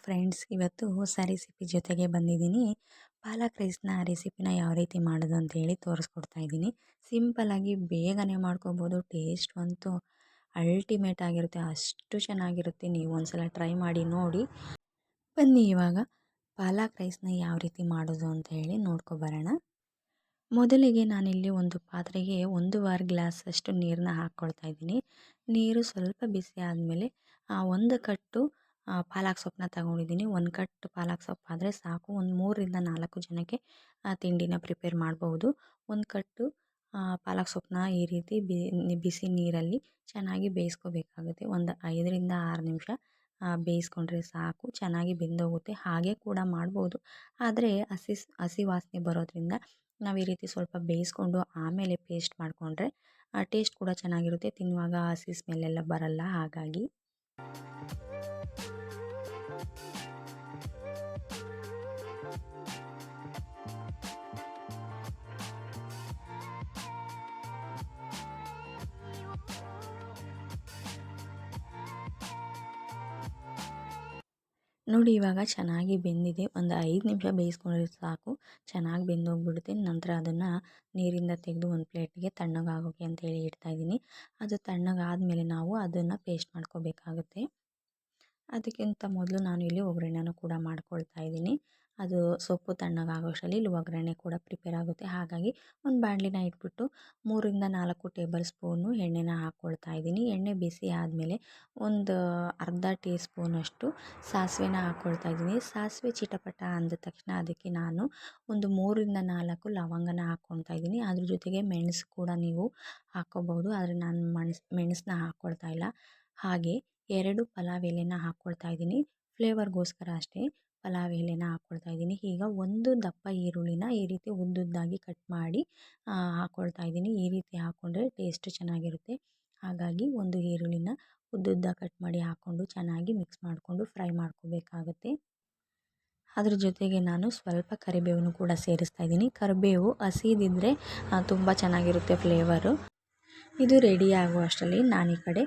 Friends, ಇವತ್ತು ಹೊಸ recipe ಜೊತೆಗೆ ಬಂದಿದ್ದೀನಿ. ಪಾಲಕ್ ರೈಸ್ನ ರೆಸಿಪಿನ ಯಾವ ರೀತಿ ಮಾಡೋದು ಅಂತೇಳಿ ತೋರಿಸ್ಕೊಡ್ತಾ ಇದ್ದೀನಿ. ಸಿಂಪಲ್ಲಾಗಿ ಬೇಗನೆ ಮಾಡ್ಕೊಬೋದು. ಟೇಸ್ಟ್ ಅಂತೂ ಅಲ್ಟಿಮೇಟ್ ಆಗಿರುತ್ತೆ, ಅಷ್ಟು ಚೆನ್ನಾಗಿರುತ್ತೆ. ನೀವು ಒಂದ್ಸಲ ಟ್ರೈ ಮಾಡಿ ನೋಡಿ. ಬನ್ನಿ ಇವಾಗ ಪಾಲಕ್ ರೈಸ್ನ ಯಾವ ರೀತಿ ಮಾಡೋದು ಅಂತ ಹೇಳಿ ನೋಡ್ಕೊಬರೋಣ. ಮೊದಲಿಗೆ ನಾನಿಲ್ಲಿ ಒಂದು ಪಾತ್ರೆಗೆ 1 ಗ್ಲಾಸಷ್ಟು ನೀರನ್ನ ಹಾಕ್ಕೊಳ್ತಾ ಇದ್ದೀನಿ. ನೀರು ಸ್ವಲ್ಪ ಬಿಸಿ ಆದಮೇಲೆ ಒಂದು ಕಟ್ಟು ಪಾಲಕ್ ಸೊಪ್ಪನ್ನ ತಗೊಂಡಿದ್ದೀನಿ. 1 ಕಟ್ ಪಾಲಕ್ ಸೊಪ್ಪಾದರೆ ಸಾಕು. ಒಂದು 3ರಿಂದ 4 ಜನಕ್ಕೆ ತಿಂಡಿನ ಪ್ರಿಪೇರ್ ಮಾಡಬಹುದು. 1 ಕಟ್ಟು ಪಾಲಕ್ ಸೊಪ್ಪನ್ನ ಈ ರೀತಿ ಬಿಸಿ ನೀರಲ್ಲಿ ಚೆನ್ನಾಗಿ ಬೇಯಿಸ್ಕೋಬೇಕಾಗುತ್ತೆ. ಒಂದು 5ರಿಂದ 6 ನಿಮಿಷ ಬೇಯಿಸ್ಕೊಂಡ್ರೆ ಸಾಕು, ಚೆನ್ನಾಗಿ ಬೆಂದೋಗುತ್ತೆ. ಹಾಗೆ ಕೂಡ ಮಾಡ್ಬೋದು, ಆದರೆ ಹಸಿ ವಾಸನೆ ಬರೋದ್ರಿಂದ ನಾವು ಈ ರೀತಿ ಸ್ವಲ್ಪ ಬೇಯಿಸ್ಕೊಂಡು ಆಮೇಲೆ ಪೇಸ್ಟ್ ಮಾಡಿಕೊಂಡ್ರೆ ಟೇಸ್ಟ್ ಕೂಡ ಚೆನ್ನಾಗಿರುತ್ತೆ. ತಿನ್ನುವಾಗ ಹಸಿ ಸ್ಮೆಲ್ಲೆಲ್ಲ ಬರಲ್ಲ. ಹಾಗಾಗಿ ನೋಡಿ, ಇವಾಗ ಚೆನ್ನಾಗಿ ಬೆಂದಿದೆ. ಒಂದು 5 ನಿಮಿಷ ಬೇಯಿಸ್ಕೊಂಡ್ರೆ ಸಾಕು, ಚೆನ್ನಾಗಿ ಬೆಂದೋಗ್ಬಿಡುತ್ತೆ. ನಂತರ ಅದನ್ನು ನೀರಿಂದ ತೆಗೆದು ಒಂದು ಪ್ಲೇಟ್ಗೆ ತಣ್ಣಗಾಗೋಕ್ಕೆ ಅಂತೇಳಿ ಇಡ್ತಾಯಿದ್ದೀನಿ. ಅದು ತಣ್ಣಗಾದಮೇಲೆ ನಾವು ಅದನ್ನು ಪೇಸ್ಟ್ ಮಾಡ್ಕೋಬೇಕಾಗುತ್ತೆ. ಅದಕ್ಕಿಂತ ಮೊದಲು ನಾನು ಇಲ್ಲಿ ಒಗ್ಗರಣೆನೂ ಕೂಡ ಮಾಡ್ಕೊಳ್ತಾ ಇದ್ದೀನಿ. ಅದು ಸೊಪ್ಪು ತಣ್ಣಗಾಗೋಷ್ಟರಲ್ಲಿ ಇಲ್ಲಿ ಒಗ್ಗರಣೆ ಕೂಡ ಪ್ರಿಪೇರ್ ಆಗುತ್ತೆ. ಹಾಗಾಗಿ ಒಂದು ಬಾಣಲಿನ ಇಟ್ಬಿಟ್ಟು 3ರಿಂದ 4 ಟೇಬಲ್ ಸ್ಪೂನು ಎಣ್ಣೆನ ಹಾಕ್ಕೊಳ್ತಾ ಇದ್ದೀನಿ. ಎಣ್ಣೆ ಬಿಸಿ ಆದಮೇಲೆ ಒಂದು ಅರ್ಧ ಟೀ ಸ್ಪೂನಷ್ಟು ಸಾಸಿವೆನ ಹಾಕ್ಕೊಳ್ತಾ ಇದ್ದೀನಿ. ಸಾಸಿವೆ ಚಿಟಪಟ ಅಂದ ತಕ್ಷಣ ಅದಕ್ಕೆ ನಾನು ಒಂದು 3ರಿಂದ 4 ಲವಂಗನ ಹಾಕ್ಕೊಳ್ತಾ ಇದ್ದೀನಿ. ಅದ್ರ ಜೊತೆಗೆ ಮೆಣಸು ಕೂಡ ನೀವು ಹಾಕ್ಕೋಬಹುದು, ಆದರೆ ನಾನು ಮೆಣಸನ್ನ ಹಾಕ್ಕೊಳ್ತಾ ಇಲ್ಲ. ಹಾಗೆ 2 ಪಲಾವ್ ಎಲೆನ ಹಾಕ್ಕೊಳ್ತಾ ಇದ್ದೀನಿ. ಫ್ಲೇವರ್ಗೋಸ್ಕರ ಅಷ್ಟೇ ಪಲಾವ್ ಎಲೆನ ಹಾಕ್ಕೊಳ್ತಾ ಇದ್ದೀನಿ. ಈಗ ಒಂದು ದಪ್ಪ ಈರುಳ್ಳಿನ ಈ ರೀತಿ ಉದ್ದುದ್ದಾಗಿ ಕಟ್ ಮಾಡಿ ಹಾಕ್ಕೊಳ್ತಾ ಇದ್ದೀನಿ. ಈ ರೀತಿ ಹಾಕ್ಕೊಂಡ್ರೆ ಟೇಸ್ಟ್ ಚೆನ್ನಾಗಿರುತ್ತೆ. ಹಾಗಾಗಿ ಒಂದು ಈರುಳ್ಳಿನ ಉದ್ದುದ್ದ ಕಟ್ ಮಾಡಿ ಹಾಕ್ಕೊಂಡು ಚೆನ್ನಾಗಿ ಮಿಕ್ಸ್ ಮಾಡಿಕೊಂಡು ಫ್ರೈ ಮಾಡ್ಕೋಬೇಕಾಗುತ್ತೆ. ಅದ್ರ ಜೊತೆಗೆ ನಾನು ಸ್ವಲ್ಪ ಕರಿಬೇವನ್ನು ಕೂಡ ಸೇರಿಸ್ತಾ ಇದ್ದೀನಿ. ಕರಿಬೇವು ಹಸಿದಿದ್ದರೆ ತುಂಬ ಚೆನ್ನಾಗಿರುತ್ತೆ ಫ್ಲೇವರು. ಇದು ರೆಡಿ ಆಗೋ ಅಷ್ಟರಲ್ಲಿ ನಾನು ಈ ಕಡೆ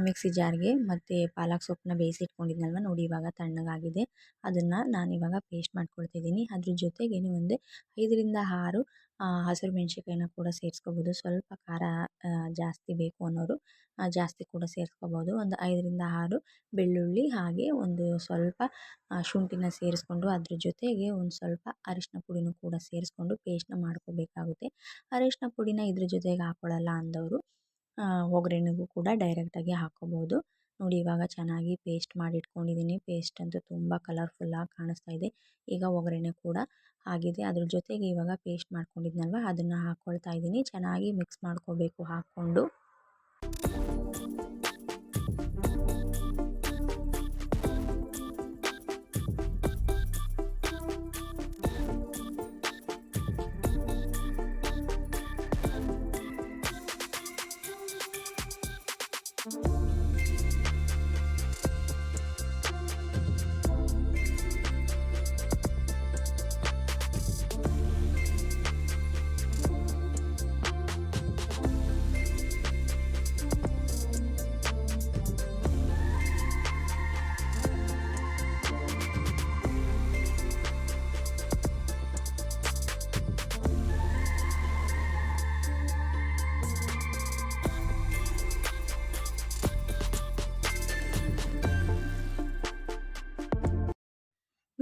ಮಿಕ್ಸಿ ಜಾರ್ಗೆ ಮತ್ತು ಪಾಲಕ್ ಸೊಪ್ಪನ್ನ ಬೇಯಿಸಿಟ್ಕೊಂಡಿದ್ನಲ್ವ, ನೋಡಿ ಇವಾಗ ತಣ್ಣಗಾಗಿದೆ. ಅದನ್ನು ನಾನಿವಾಗ ಪೇಸ್ಟ್ ಮಾಡ್ಕೊಳ್ತಿದ್ದೀನಿ. ಅದ್ರ ಜೊತೆಗೇ ಒಂದು 5ರಿಂದ 6 ಹಸಿರು ಮೆಣಸಿನ್ಕಾಯಿನ ಕೂಡ ಸೇರಿಸ್ಕೋಬೋದು. ಸ್ವಲ್ಪ ಖಾರ ಜಾಸ್ತಿ ಬೇಕು ಅನ್ನೋರು ಜಾಸ್ತಿ ಕೂಡ ಸೇರಿಸ್ಕೋಬೋದು. ಒಂದು 5ರಿಂದ 6 ಬೆಳ್ಳುಳ್ಳಿ, ಹಾಗೆ ಒಂದು ಸ್ವಲ್ಪ ಶುಂಠಿನ ಸೇರಿಸ್ಕೊಂಡು ಅದ್ರ ಜೊತೆಗೆ ಒಂದು ಸ್ವಲ್ಪ ಅರಿಶಿನ ಪುಡಿನೂ ಕೂಡ ಸೇರಿಸ್ಕೊಂಡು ಪೇಸ್ಟ್ನ ಮಾಡ್ಕೋಬೇಕಾಗುತ್ತೆ. ಅರಿಶಿನ ಪುಡಿನ ಇದ್ರ ಜೊತೆಗೆ ಹಾಕ್ಕೊಳ್ಳಲ್ಲ ಅಂದವರು ಒಗ್ಗರಣೆಗೂ ಕೂಡ ಡೈರೆಕ್ಟಾಗಿ ಹಾಕ್ಕೋಬೋದು. ನೋಡಿ ಇವಾಗ ಚೆನ್ನಾಗಿ ಪೇಸ್ಟ್ ಮಾಡಿ ಇಟ್ಕೊಂಡಿದ್ದೀನಿ. ಪೇಸ್ಟ್ ಅಂತೂ ತುಂಬ ಕಲರ್ಫುಲ್ಲಾಗಿ ಕಾಣಿಸ್ತಾ ಇದೆ. ಈಗ ಒಗ್ಗರಣೆ ಕೂಡ ಆಗಿದೆ. ಅದ್ರ ಜೊತೆಗೆ ಇವಾಗ ಪೇಸ್ಟ್ ಮಾಡ್ಕೊಂಡಿದ್ನಲ್ವ ಅದನ್ನು ಹಾಕ್ಕೊಳ್ತಾ ಇದ್ದೀನಿ. ಚೆನ್ನಾಗಿ ಮಿಕ್ಸ್ ಮಾಡ್ಕೋಬೇಕು ಹಾಕ್ಕೊಂಡು.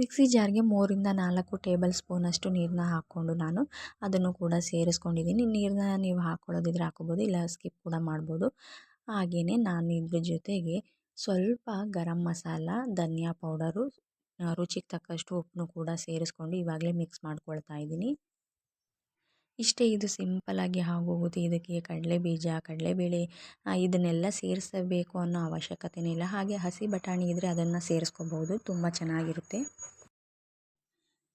ಮಿಕ್ಸಿ ಜಾರ್ಗೆ 3ರಿಂದ 4 ಟೇಬಲ್ ಸ್ಪೂನಷ್ಟು ನೀರನ್ನ ಹಾಕ್ಕೊಂಡು ನಾನು ಅದನ್ನು ಕೂಡ ಸೇರಿಸ್ಕೊಂಡಿದ್ದೀನಿ. ನೀರನ್ನ ನೀವು ಹಾಕ್ಕೊಳ್ಳೋದಿದ್ರೆ ಹಾಕ್ಕೋಬೋದು, ಇಲ್ಲ ಸ್ಕಿಪ್ ಕೂಡ ಮಾಡ್ಬೋದು. ಹಾಗೆಯೇ ನಾನು ಇದ್ರ ಜೊತೆಗೆ ಸ್ವಲ್ಪ ಗರಂ ಮಸಾಲ, ಧನಿಯಾ ಪೌಡರು, ರುಚಿಗೆ ತಕ್ಕಷ್ಟು ಉಪ್ಪನ್ನು ಕೂಡ ಸೇರಿಸ್ಕೊಂಡು ಇವಾಗಲೇ ಮಿಕ್ಸ್ ಮಾಡ್ಕೊಳ್ತಾ ಇದ್ದೀನಿ. ಇಷ್ಟೇ, ಇದು ಸಿಂಪಲ್ಲಾಗಿ ಆಗೋಗುತ್ತೆ. ಇದಕ್ಕೆ ಕಡಲೆಬೀಜ, ಕಡಲೆಬೇಳೆ ಇದನ್ನೆಲ್ಲ ಸೇರಿಸಬೇಕು ಅನ್ನೋ ಅವಶ್ಯಕತೆಯೇ ಇಲ್ಲ. ಹಾಗೆ ಹಸಿ ಬಟಾಣಿ ಇದ್ದರೆ ಅದನ್ನು ಸೇರಿಸ್ಕೋಬಹುದು, ತುಂಬ ಚೆನ್ನಾಗಿರುತ್ತೆ.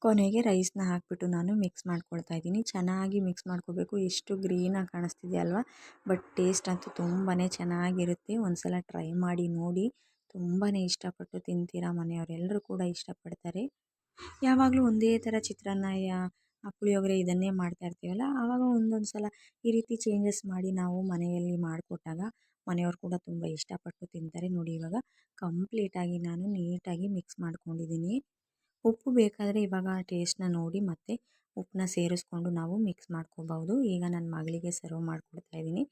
ಕೊನೆಗೆ ರೈಸ್ನ ಹಾಕ್ಬಿಟ್ಟು ನಾನು ಮಿಕ್ಸ್ ಮಾಡ್ಕೊಳ್ತಾ ಇದ್ದೀನಿ. ಚೆನ್ನಾಗಿ ಮಿಕ್ಸ್ ಮಾಡ್ಕೋಬೇಕು. ಎಷ್ಟು ಗ್ರೀನಾಗಿ ಕಾಣಿಸ್ತಿದೆ ಅಲ್ವಾ, ಬಟ್ ಟೇಸ್ಟ್ ಅಂತೂ ತುಂಬಾ ಚೆನ್ನಾಗಿರುತ್ತೆ. ಒಂದ್ಸಲ ಟ್ರೈ ಮಾಡಿ ನೋಡಿ, ತುಂಬಾ ಇಷ್ಟಪಟ್ಟು ತಿಂತೀರಾ. ಮನೆಯವರೆಲ್ಲರೂ ಕೂಡ ಇಷ್ಟಪಡ್ತಾರೆ. ಯಾವಾಗಲೂ ಒಂದೇ ಥರ ಚಿತ್ರಾನ್ನ ಪುಳಿಯೋಗರೆ ಇದನ್ನೇ ಮಾಡ್ತಾ ಇರ್ತೀವಲ್ಲ, ಆವಾಗ ಒಂದೊಂದು ಸಲ ಈ ರೀತಿ ಚೇಂಜಸ್ ಮಾಡಿ ನಾವು ಮನೆಯಲ್ಲಿ ಮಾಡಿಕೊಟ್ಟಾಗ ಮನೆಯವ್ರು ಕೂಡ ತುಂಬ ಇಷ್ಟಪಟ್ಟು ತಿಂತಾರೆ. ನೋಡಿ ಇವಾಗ ಕಂಪ್ಲೀಟಾಗಿ ನಾನು ನೀಟಾಗಿ ಮಿಕ್ಸ್ ಮಾಡ್ಕೊಂಡಿದ್ದೀನಿ. ಉಪ್ಪು ಬೇಕಾದರೆ ಇವಾಗ ಟೇಸ್ಟ್ನ ನೋಡಿ ಮತ್ತೆ ಉಪ್ಪನ್ನ ಸೇರಿಸ್ಕೊಂಡು ನಾವು ಮಿಕ್ಸ್ ಮಾಡ್ಕೋಬಹುದು. ಈಗ ನನ್ನ ಮಗಳಿಗೆ ಸರ್ವ್ ಮಾಡಿಕೊಡ್ತಾ ಇದ್ದೀನಿ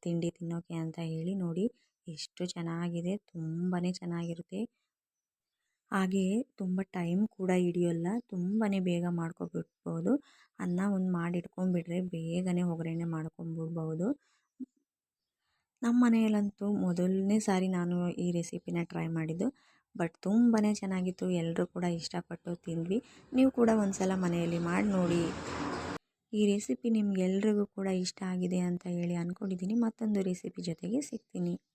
ತಿಂಡಿ ತಿನ್ನೋಕೆ ಅಂತ ಹೇಳಿ. ನೋಡಿ ಎಷ್ಟು ಚೆನ್ನಾಗಿದೆ, ತುಂಬಾ ಚೆನ್ನಾಗಿರುತ್ತೆ. ಹಾಗೆಯೇ ತುಂಬ ಟೈಮ್ ಕೂಡ ಹಿಡಿಯೋಲ್ಲ, ತುಂಬಾ ಬೇಗ ಮಾಡ್ಕೊಬಿಡ್ಬೋದು. ಅನ್ನ ಒಂದು ಮಾಡಿಟ್ಕೊಂಡ್ಬಿಟ್ರೆ ಬೇಗನೆ ಒಗ್ಗರಣೆ ಮಾಡ್ಕೊಂಬಿಡ್ಬೋದು. ನಮ್ಮ ಮನೆಯಲ್ಲಂತೂ ಮೊದಲನೇ ಸಾರಿ ನಾನು ಈ ರೆಸಿಪಿನ ಟ್ರೈ ಮಾಡಿದ್ದು. ಬಟ್ ತುಂಬಾ ಚೆನ್ನಾಗಿತ್ತು, ಎಲ್ಲರೂ ಕೂಡ ಇಷ್ಟಪಟ್ಟು ತಿಂದ್ವಿ. ನೀವು ಕೂಡ ಒಂದ್ಸಲ ಮನೆಯಲ್ಲಿ ಮಾಡಿ ನೋಡಿ. ಈ ರೆಸಿಪಿ ನಿಮ್ಗೆಲ್ರಿಗೂ ಕೂಡ ಇಷ್ಟ ಆಗಿದೆ ಅಂತ ಹೇಳಿ ಅಂದ್ಕೊಂಡಿದ್ದೀನಿ. ಮತ್ತೊಂದು ರೆಸಿಪಿ ಜೊತೆಗೆ ಸಿಗ್ತೀನಿ.